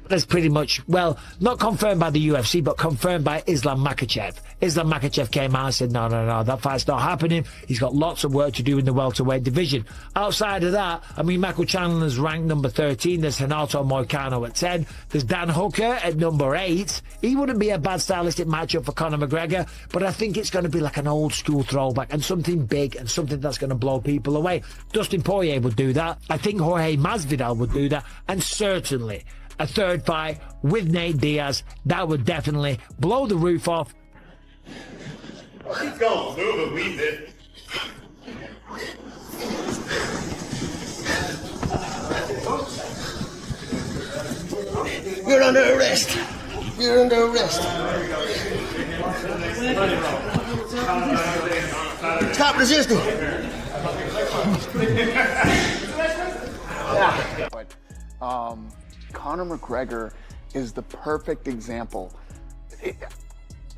That's pretty much, well, not confirmed by the UFC, but confirmed by Islam Makhachev. Islam Makhachev came out and said, no, that fight's not happening. He's got lots of work to do in the welterweight division. Outside of that, I mean, Michael Chandler's ranked number 13. There's Renato Moicano at 10. There's Dan Hooker at number 8. He wouldn't be a bad stylistic matchup for Conor McGregor, but I think it's going to be like an old school throwback and something big and something that's going to blow people away. Dustin Poirier would do that. I think Jorge Masvidal would do that. And certainly a third fight with Nate Diaz, that would definitely blow the roof off. He's gonna move a wee bit. You're under arrest. You're under arrest. Stop resisting. Conor McGregor is the perfect example.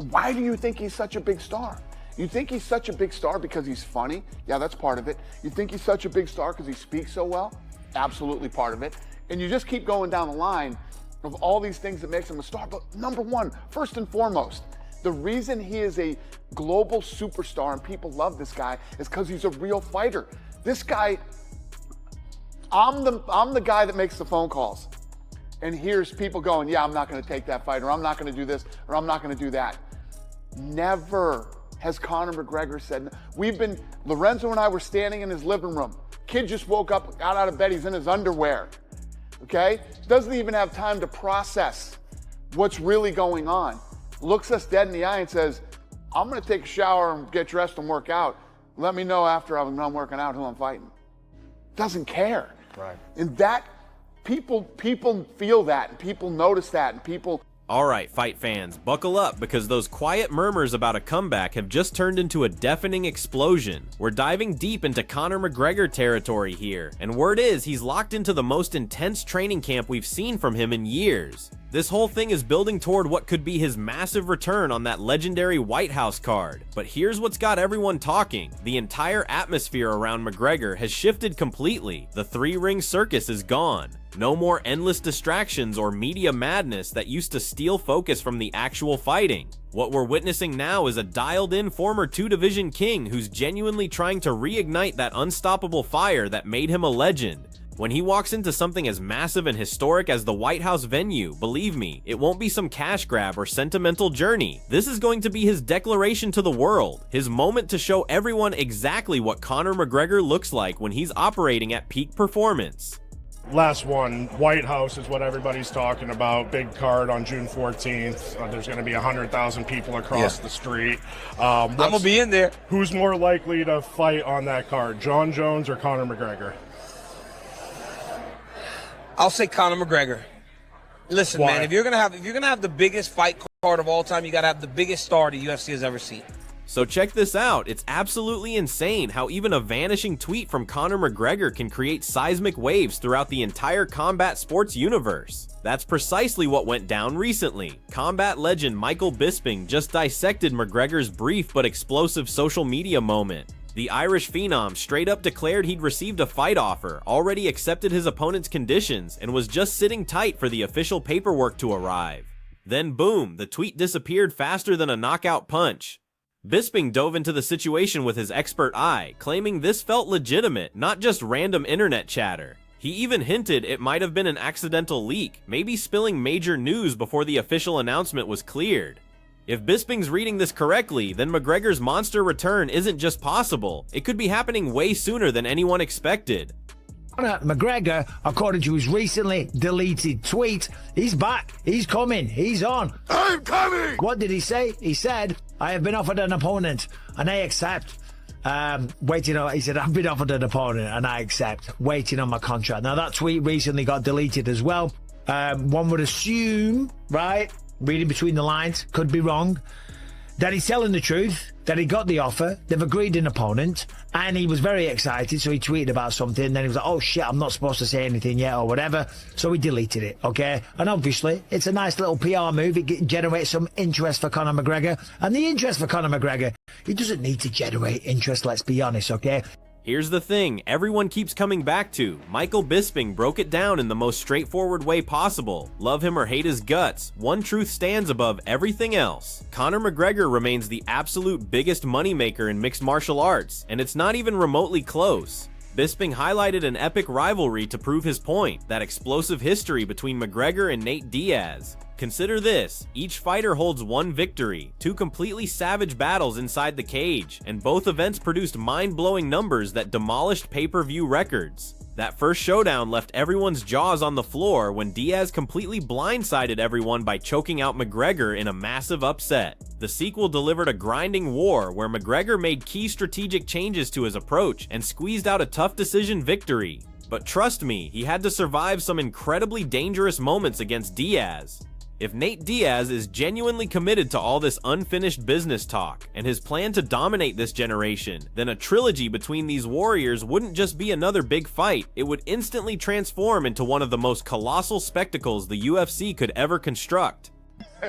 Why do you think he's such a big star? You think he's such a big star because he's funny? Yeah, that's part of it. You think he's such a big star because he speaks so well? Absolutely part of it. And you just keep going down the line of all these things that makes him a star. But number one, first and foremost, the reason he is a global superstar and people love this guy is because he's a real fighter. This guy, I'm the guy that makes the phone calls and hears people going, yeah, I'm not going to take that fight, or I'm not going to do this, or I'm not going to do that. Never has Conor McGregor said, Lorenzo and I were standing in his living room. Kid just woke up, got out of bed, he's in his underwear, okay? Doesn't even have time to process what's really going on. Looks us dead in the eye and says, I'm going to take a shower and get dressed and work out. Let me know after I'm done working out who I'm fighting. Doesn't care. Right. And that, people feel that, and people notice that, and people... Alright, fight fans, buckle up, because those quiet murmurs about a comeback have just turned into a deafening explosion. We're diving deep into Conor McGregor territory here, and word is he's locked into the most intense training camp we've seen from him in years. This whole thing is building toward what could be his massive return on that legendary White House card. But here's what's got everyone talking. The entire atmosphere around McGregor has shifted completely. The three-ring circus is gone. No more endless distractions or media madness that used to steal focus from the actual fighting. What we're witnessing now is a dialed-in former two-division king who's genuinely trying to reignite that unstoppable fire that made him a legend. When he walks into something as massive and historic as the White House venue, believe me, it won't be some cash grab or sentimental journey. This is going to be his declaration to the world, his moment to show everyone exactly what Conor McGregor looks like when he's operating at peak performance. Last one, White House is what everybody's talking about. Big card on June 14th. There's going to be 100,000 people across the street. I'm going to be in there. Who's more likely to fight on that card, Jon Jones or Conor McGregor? I'll say Conor McGregor. Listen, Why? man, if you're gonna have the biggest fight card of all time, you gotta have the biggest star the UFC has ever seen. So check this out, it's absolutely insane how even a vanishing tweet from Conor McGregor can create seismic waves throughout the entire combat sports universe. That's precisely what went down recently. Combat legend Michael Bisping just dissected McGregor's brief but explosive social media moment. The Irish phenom straight up declared he'd received a fight offer, already accepted his opponent's conditions, and was just sitting tight for the official paperwork to arrive. Then boom, the tweet disappeared faster than a knockout punch. Bisping dove into the situation with his expert eye, claiming this felt legitimate, not just random internet chatter. He even hinted it might have been an accidental leak, maybe spilling major news before the official announcement was cleared. If Bisping's reading this correctly, then McGregor's monster return isn't just possible, it could be happening way sooner than anyone expected. Conor McGregor, according to his recently deleted tweet, he's back, he's coming, he's on. I'm coming! What did he say? He said, I have been offered an opponent and I accept. He said, I've been offered an opponent and I accept, waiting on my contract. Now that tweet recently got deleted as well. One would assume, right, reading between the lines, could be wrong, that he's telling the truth, that he got the offer, they've agreed an opponent, and he was very excited, so he tweeted about something, then he was like, oh shit, I'm not supposed to say anything yet, or whatever, so he deleted it, okay? And obviously, it's a nice little PR move, it generates some interest for Conor McGregor, and the interest for Conor McGregor, he doesn't need to generate interest, let's be honest, okay? Here's the thing everyone keeps coming back to. Michael Bisping broke it down in the most straightforward way possible. Love him or hate his guts, one truth stands above everything else. Conor McGregor remains the absolute biggest moneymaker in mixed martial arts, and it's not even remotely close. Bisping highlighted an epic rivalry to prove his point, that explosive history between McGregor and Nate Diaz. Consider this, each fighter holds one victory, two completely savage battles inside the cage, and both events produced mind-blowing numbers that demolished pay-per-view records. That first showdown left everyone's jaws on the floor when Diaz completely blindsided everyone by choking out McGregor in a massive upset. The sequel delivered a grinding war where McGregor made key strategic changes to his approach and squeezed out a tough decision victory. But trust me, he had to survive some incredibly dangerous moments against Diaz. If Nate Diaz is genuinely committed to all this unfinished business talk and his plan to dominate this generation, then a trilogy between these warriors wouldn't just be another big fight, it would instantly transform into one of the most colossal spectacles the UFC could ever construct.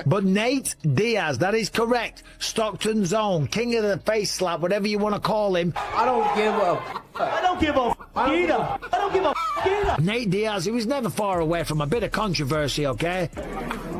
But Nate Diaz, that is correct. Stockton's own, king of the face slap, whatever you want to call him. I don't give a I don't give a either. I don't give a either. Nate Diaz, he was never far away from a bit of controversy, okay?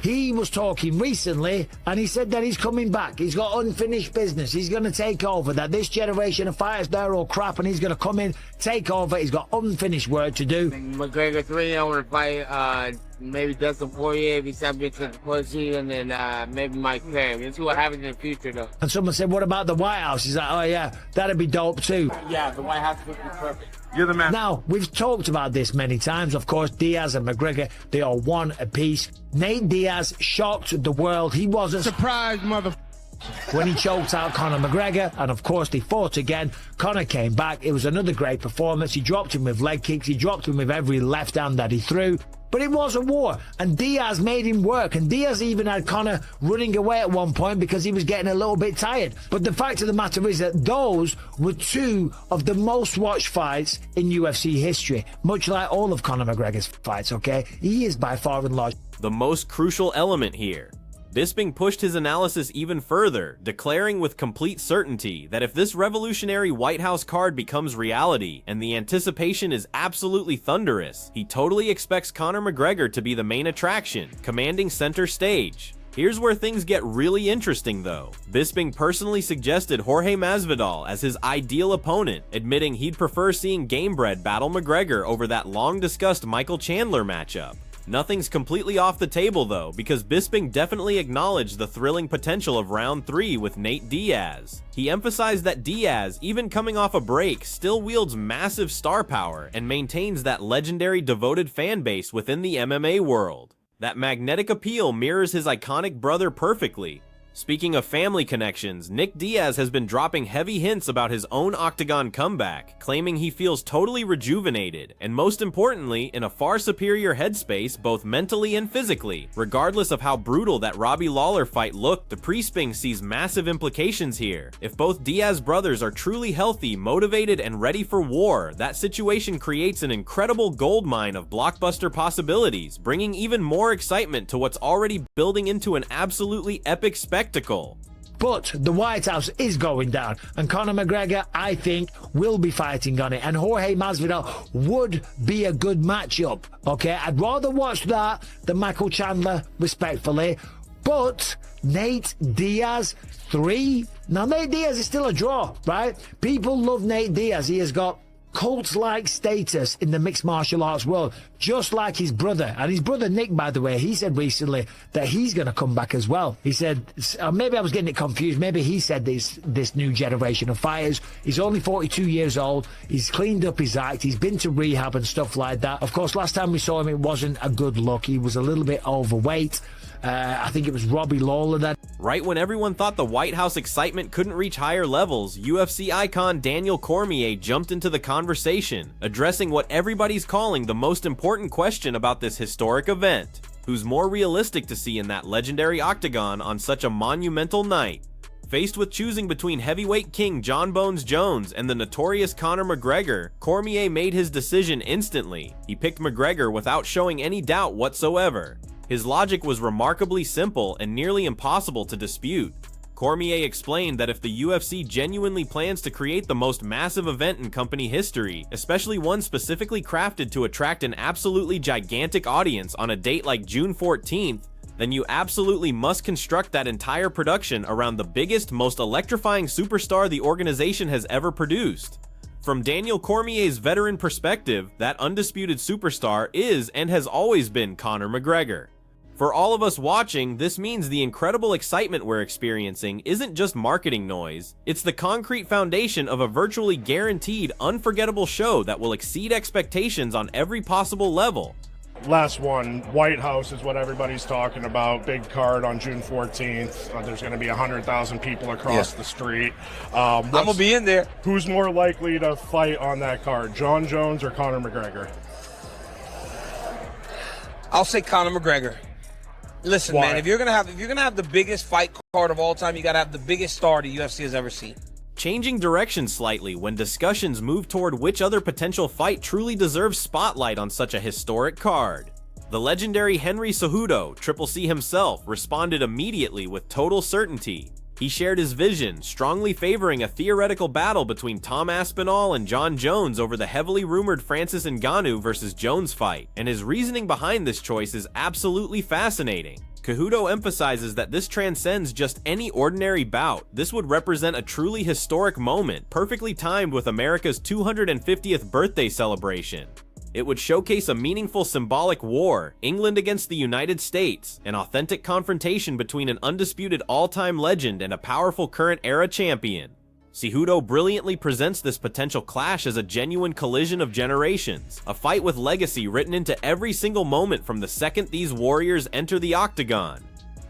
He was talking recently, and he said that he's coming back. He's got unfinished business. He's going to take over, that this generation of fighters, they're all crap, and he's going to come in, take over. He's got unfinished work to do. McGregor 3, I want to fight maybe Dustin Poirier if he's subject to the pussy, and then maybe Mike Perry. Let's see what happens in the future, though. And someone said, what about the White House? He's like, oh yeah, that'd be dope too. Yeah, the White House would be perfect. You're the man. Now, we've talked about this many times. Of course, Diaz and McGregor, they are one apiece. Nate Diaz shocked the world. He wasn't Surprise, mother. when he choked out Conor McGregor, and of course they fought again. Conor came back. It was another great performance. He dropped him with leg kicks. He dropped him with every left hand that he threw. But it was a war, and Diaz made him work, and Diaz even had Conor running away at one point because he was getting a little bit tired. But the fact of the matter is that those were two of the most watched fights in UFC history, much like all of Conor McGregor's fights, okay? He is by far and large The most crucial element here. Bisping pushed his analysis even further, declaring with complete certainty that if this revolutionary White House card becomes reality, and the anticipation is absolutely thunderous, he totally expects Conor McGregor to be the main attraction, commanding center stage. Here's where things get really interesting though. Bisping personally suggested Jorge Masvidal as his ideal opponent, admitting he'd prefer seeing Gamebred battle McGregor over that long-discussed Michael Chandler matchup. Nothing's completely off the table though, because Bisping definitely acknowledged the thrilling potential of round 3 with Nate Diaz. He emphasized that Diaz, even coming off a break, still wields massive star power and maintains that legendary devoted fan base within the MMA world. That magnetic appeal mirrors his iconic brother perfectly. Speaking of family connections, Nick Diaz has been dropping heavy hints about his own Octagon comeback, claiming he feels totally rejuvenated, and most importantly, in a far superior headspace both mentally and physically. Regardless of how brutal that Robbie Lawler fight looked, the Prisping sees massive implications here. If both Diaz brothers are truly healthy, motivated, and ready for war, that situation creates an incredible goldmine of blockbuster possibilities, bringing even more excitement to what's already building into an absolutely epic spectacle. But the White House is going down, and Conor McGregor, I think, will be fighting on it, and Jorge Masvidal would be a good matchup, okay? I'd rather watch that than Michael Chandler, respectfully, but Nate Diaz 3? Now, Nate Diaz is still a draw, right? People love Nate Diaz. He has got cult-like status in the mixed martial arts world, just like his brother. And his brother Nick, by the way, he said recently that he's going to come back as well. He said, maybe I was getting it confused, maybe he said this new generation of fighters. He's only 42 years old, he's cleaned up his act, he's been to rehab and stuff like that. Of course, last time we saw him, it wasn't a good look. He was a little bit overweight. I think it was Robbie Lawler that... Right when everyone thought the White House excitement couldn't reach higher levels, UFC icon Daniel Cormier jumped into the conversation, addressing what everybody's calling the most important question about this historic event. Who's more realistic to see in that legendary Octagon on such a monumental night? Faced with choosing between heavyweight king John Bones Jones and the notorious Conor McGregor, Cormier made his decision instantly. He picked McGregor without showing any doubt whatsoever. His logic was remarkably simple and nearly impossible to dispute. Cormier explained that if the UFC genuinely plans to create the most massive event in company history, especially one specifically crafted to attract an absolutely gigantic audience on a date like June 14th, then you absolutely must construct that entire production around the biggest, most electrifying superstar the organization has ever produced. From Daniel Cormier's veteran perspective, that undisputed superstar is and has always been Conor McGregor. For all of us watching, this means the incredible excitement we're experiencing isn't just marketing noise, it's the concrete foundation of a virtually guaranteed, unforgettable show that will exceed expectations on every possible level. Last one, White House is what everybody's talking about. Big card on June 14th. There's going to be 100,000 people across the street. I'm going to be in there. Who's more likely to fight on that card, Jon Jones or Conor McGregor? I'll say Conor McGregor. Listen, Why? man, if you're gonna have the biggest fight card of all time, you gotta have the biggest star the UFC has ever seen. Changing direction slightly when discussions move toward which other potential fight truly deserves spotlight on such a historic card. The legendary Henry Cejudo, Triple C himself, responded immediately with total certainty. He shared his vision, strongly favoring a theoretical battle between Tom Aspinall and Jon Jones over the heavily rumored Francis Ngannou versus Jones fight, and his reasoning behind this choice is absolutely fascinating. Cejudo emphasizes that this transcends just any ordinary bout. This would represent a truly historic moment, perfectly timed with America's 250th birthday celebration. It would showcase a meaningful symbolic war, England against the United States, an authentic confrontation between an undisputed all-time legend and a powerful current-era champion. Cejudo brilliantly presents this potential clash as a genuine collision of generations, a fight with legacy written into every single moment from the second these warriors enter the Octagon.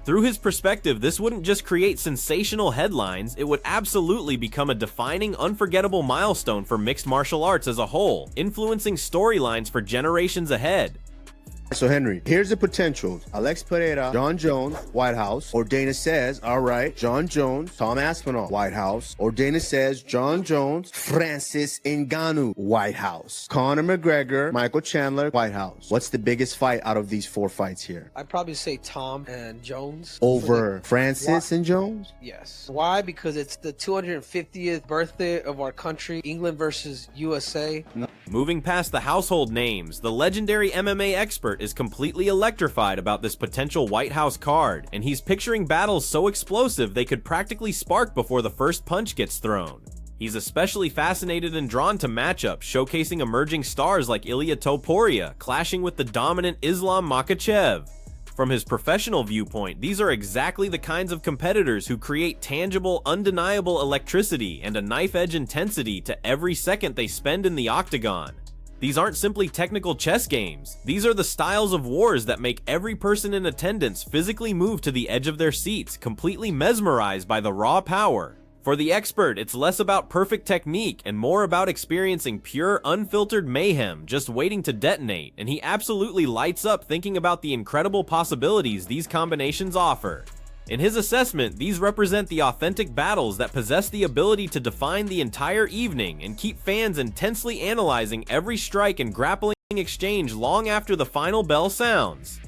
Through his perspective, this wouldn't just create sensational headlines, it would absolutely become a defining, unforgettable milestone for mixed martial arts as a whole, influencing storylines for generations ahead. So Henry, here's the potential. Alex Pereira, Jon Jones, White House. Or Dana says, all right, Jon Jones, Tom Aspinall, White House. Or Dana says, Jon Jones, Francis Ngannou, White House. Conor McGregor, Michael Chandler, White House. What's the biggest fight out of these four fights here? I'd probably say Tom and Jones. Over Francis and Jones? Yes. Why? Because it's the 250th birthday of our country, England versus USA. Moving past the household names, the legendary MMA expert is completely electrified about this potential White House card, and he's picturing battles so explosive they could practically spark before the first punch gets thrown. He's especially fascinated and drawn to matchups showcasing emerging stars like Ilia Topuria clashing with the dominant Islam Makhachev. From his professional viewpoint, these are exactly the kinds of competitors who create tangible, undeniable electricity and a knife-edge intensity to every second they spend in the Octagon. These aren't simply technical chess games. These are the styles of wars that make every person in attendance physically move to the edge of their seats, completely mesmerized by the raw power. For the expert, it's less about perfect technique and more about experiencing pure, unfiltered mayhem just waiting to detonate, and he absolutely lights up thinking about the incredible possibilities these combinations offer. In his assessment, these represent the authentic battles that possess the ability to define the entire evening and keep fans intensely analyzing every strike and grappling exchange long after the final bell sounds.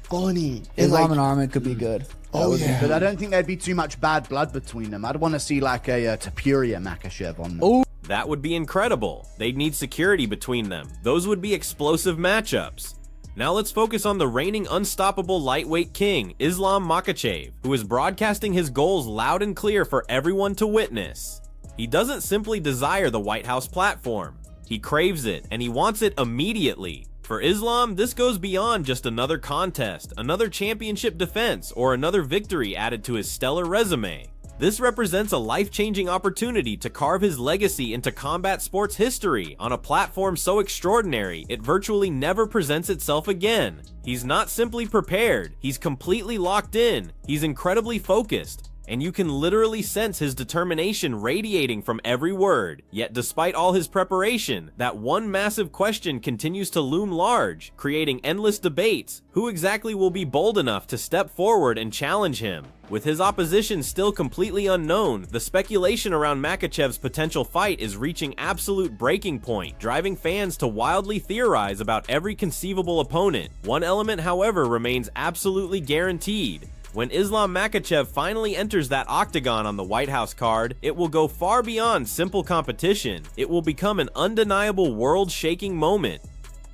Funny. Islam and Ahmed could be good. But I don't think there'd be too much bad blood between them. I'd want to see like a Topuria Makhachev on them. Ooh. That would be incredible. They'd need security between them. Those would be explosive matchups. Now let's focus on the reigning unstoppable lightweight king, Islam Makhachev, who is broadcasting his goals loud and clear for everyone to witness. He doesn't simply desire the White House platform. He craves it, and he wants it immediately. For Islam, this goes beyond just another contest, another championship defense, or another victory added to his stellar resume. This represents a life-changing opportunity to carve his legacy into combat sports history on a platform so extraordinary it virtually never presents itself again. He's not simply prepared, he's completely locked in, he's incredibly focused, and you can literally sense his determination radiating from every word. Yet despite all his preparation, that one massive question continues to loom large, creating endless debates. Who exactly will be bold enough to step forward and challenge him? With his opposition still completely unknown, the speculation around Makhachev's potential fight is reaching absolute breaking point, driving fans to wildly theorize about every conceivable opponent. One element, however, remains absolutely guaranteed. When Islam Makhachev finally enters that octagon on the White House card, it will go far beyond simple competition. It will become an undeniable world-shaking moment.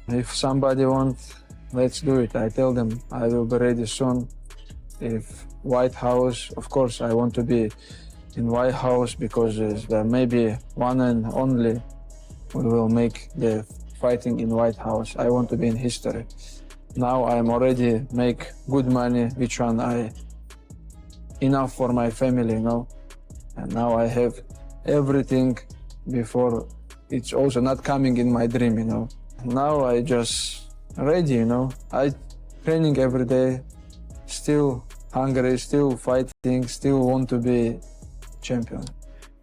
If somebody wants, let's do it. I tell them I will be ready soon. If White House, of course, I want to be in White House because there may be one and only we will make the fighting in White House. I want to be in history. Now I'm already make good money, which one I enough for my family, you know. And now I have everything before it's also not coming in my dream, you know. Now I just ready, you know. I training every day, still hungry, still fighting, still want to be champion.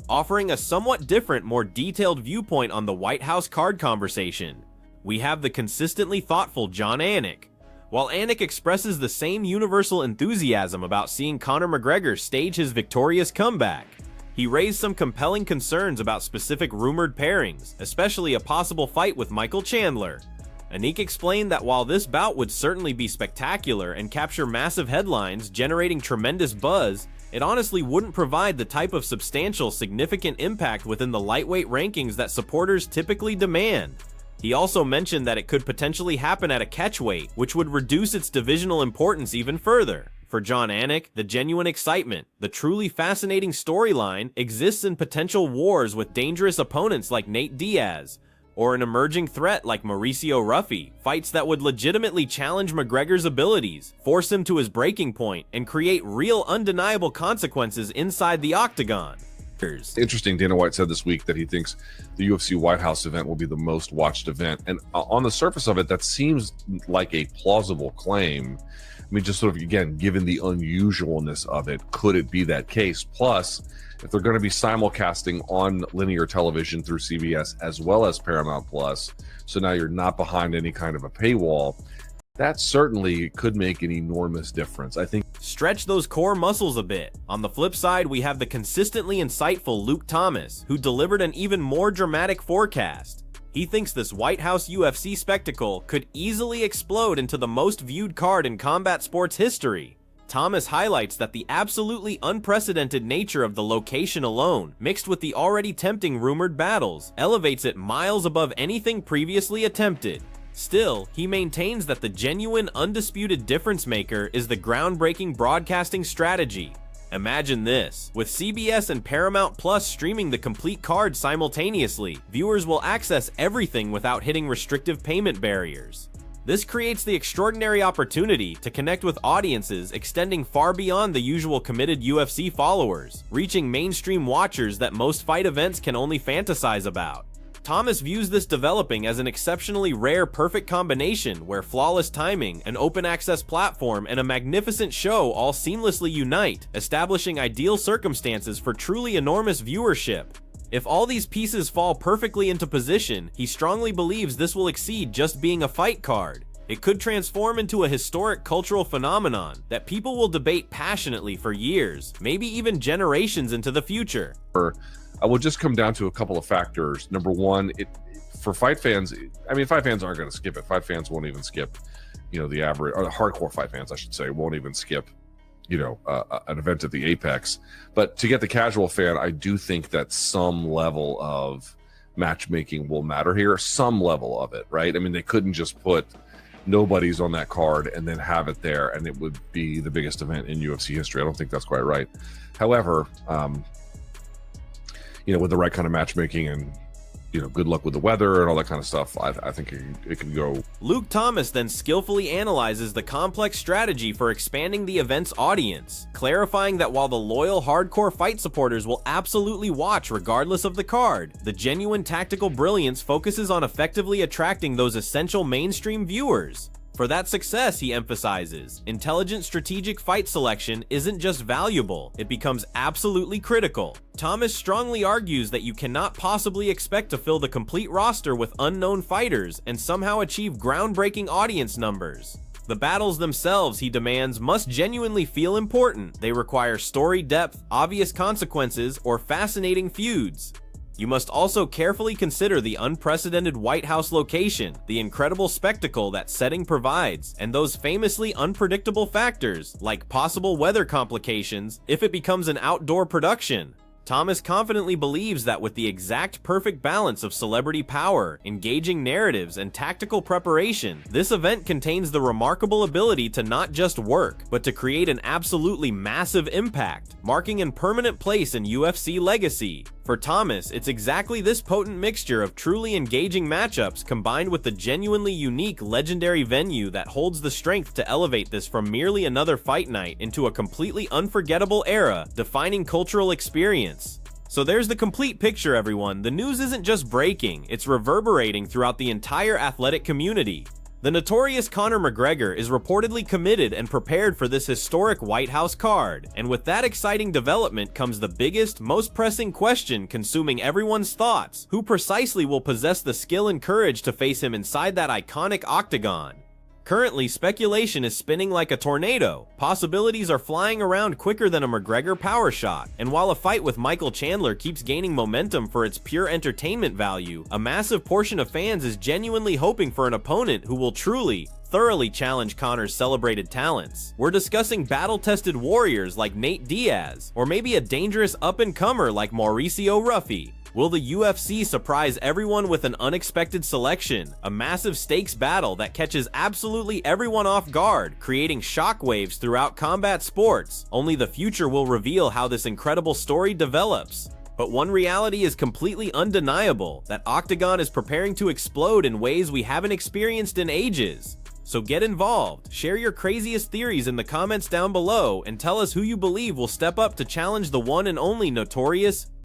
Offering a somewhat different, more detailed viewpoint on the White House card conversation, we have the consistently thoughtful Jon Anik. While Anik expresses the same universal enthusiasm about seeing Conor McGregor stage his victorious comeback, he raised some compelling concerns about specific rumored pairings, especially a possible fight with Michael Chandler. Anik explained that while this bout would certainly be spectacular and capture massive headlines, generating tremendous buzz, it honestly wouldn't provide the type of substantial, significant impact within the lightweight rankings that supporters typically demand. He also mentioned that it could potentially happen at a catchweight, which would reduce its divisional importance even further. For Jon Anik, the genuine excitement, the truly fascinating storyline, exists in potential wars with dangerous opponents like Nate Diaz, or an emerging threat like Mauricio Ruffy, fights that would legitimately challenge McGregor's abilities, force him to his breaking point, and create real undeniable consequences inside the octagon. Interesting, Dana White said this week that he thinks the UFC White House event will be the most watched event, and on the surface of it, that seems like a plausible claim. I mean, just sort of, again, given the unusualness of it, could it be that case? Plus, if they're going to be simulcasting on linear television through CBS as well as Paramount Plus, so now you're not behind any kind of a paywall, that certainly could make an enormous difference. I think stretch those core muscles a bit. On the flip side, we have the consistently insightful Luke Thomas, who delivered an even more dramatic forecast. He thinks this White House UFC spectacle could easily explode into the most viewed card in combat sports history. Thomas highlights that the absolutely unprecedented nature of the location alone, mixed with the already tempting rumored battles, elevates it miles above anything previously attempted. Still, he maintains that the genuine, undisputed difference maker is the groundbreaking broadcasting strategy. Imagine this: with CBS and Paramount Plus streaming the complete card simultaneously, viewers will access everything without hitting restrictive payment barriers. This creates the extraordinary opportunity to connect with audiences extending far beyond the usual committed UFC followers, reaching mainstream watchers that most fight events can only fantasize about. Thomas views this developing as an exceptionally rare perfect combination where flawless timing, an open access platform, and a magnificent show all seamlessly unite, establishing ideal circumstances for truly enormous viewership. If all these pieces fall perfectly into position, he strongly believes this will exceed just being a fight card. It could transform into a historic cultural phenomenon that people will debate passionately for years, maybe even generations into the future. I will just come down to a couple of factors. Number one, for fight fans, I mean, fight fans aren't going to skip it. Fight fans won't even skip, the average, or the hardcore fight fans, I should say, won't even skip, an event at the Apex. But to get the casual fan, I do think that some level of matchmaking will matter here, some level of it, right? I mean, they couldn't just put nobodies on that card and then have it there, and it would be the biggest event in UFC history. I don't think that's quite right. However, with the right kind of matchmaking and, good luck with the weather and all that kind of stuff, I think it can go. Luke Thomas then skillfully analyzes the complex strategy for expanding the event's audience, clarifying that while the loyal hardcore fight supporters will absolutely watch regardless of the card, the genuine tactical brilliance focuses on effectively attracting those essential mainstream viewers. For that success, he emphasizes, intelligent strategic fight selection isn't just valuable, it becomes absolutely critical. Thomas strongly argues that you cannot possibly expect to fill the complete roster with unknown fighters and somehow achieve groundbreaking audience numbers. The battles themselves, he demands, must genuinely feel important. They require story depth, obvious consequences, or fascinating feuds. You must also carefully consider the unprecedented White House location, the incredible spectacle that setting provides, and those famously unpredictable factors like possible weather complications if it becomes an outdoor production. Thomas confidently believes that with the exact perfect balance of celebrity power, engaging narratives, and tactical preparation, this event contains the remarkable ability to not just work, but to create an absolutely massive impact, marking a permanent place in UFC legacy. For Thomas, it's exactly this potent mixture of truly engaging matchups combined with the genuinely unique legendary venue that holds the strength to elevate this from merely another fight night into a completely unforgettable era, defining cultural experience. So there's the complete picture, everyone. The news isn't just breaking, it's reverberating throughout the entire athletic community. The notorious Conor McGregor is reportedly committed and prepared for this historic White House card, and with that exciting development comes the biggest, most pressing question consuming everyone's thoughts: who precisely will possess the skill and courage to face him inside that iconic octagon? Currently, speculation is spinning like a tornado. Possibilities are flying around quicker than a McGregor power shot. And while a fight with Michael Chandler keeps gaining momentum for its pure entertainment value, a massive portion of fans is genuinely hoping for an opponent who will thoroughly challenge Conor's celebrated talents. We're discussing battle-tested warriors like Nate Diaz, or maybe a dangerous up-and-comer like Mauricio Ruffy. Will the UFC surprise everyone with an unexpected selection, a massive stakes battle that catches absolutely everyone off guard, creating shockwaves throughout combat sports? Only the future will reveal how this incredible story develops. But one reality is completely undeniable: that Octagon is preparing to explode in ways we haven't experienced in ages. So get involved, share your craziest theories in the comments down below, and tell us who you believe will step up to challenge the one and only notorious